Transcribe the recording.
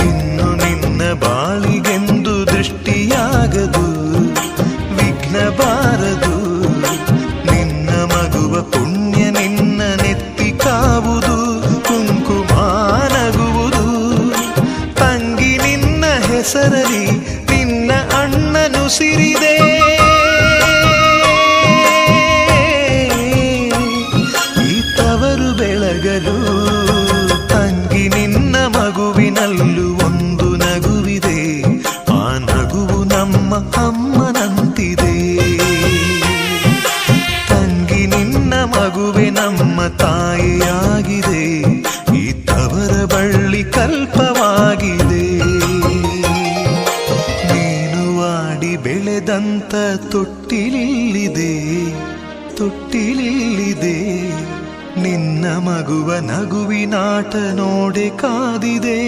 ಇನ್ನು ನಿನ್ನ ಬಾಳಿಗೆಂದು ದೃಷ್ಟಿಯಾಗದು, ವಿಘ್ನ ಬಾರದು. ನಿನ್ನ ಮಗುವ ಪುಣ್ಯ ನಿನ್ನ ನೆತ್ತಿ ಕಾವುದು, ಕುಂಕುಮ ನಗುವುದು. ತಂಗಿ ನಿನ್ನ ಹೆಸರಲಿ ನಿನ್ನ ಅಣ್ಣನು ಸಿರಿದೆ. ಈ ತವರು ಬೆಳಗಲು ತಂಗಿ ನಿನ್ನ ಮಗುವಿನಲ್ಲೂ ಒಂದು ನಗುವಿದೆ. ಆ ನಗುವು ನಮ್ಮ ಅಮ್ಮನಂತಿದೆ. ತಂಗಿ ನಿನ್ನ ಮಗುವೆ ನಮ್ಮ ತಾಯಿಯಾಗಿದೆ. ಈ ತವರ ಬಳ್ಳಿ ಕಲ್ಪವಾಗಿದೆ. ನೀನು ಆಡಿ ಬೆಳೆದಂತ ತೊಟ್ಟಿಲಿಲ್ಲಿದೆ, ತೊಟ್ಟಿಲಿಲ್ಲಿದೆ. ನಿನ್ನ ಮಗುವ ನಗುವಿನಾಟ ನೋಡೆ ಕಾದಿದೆ.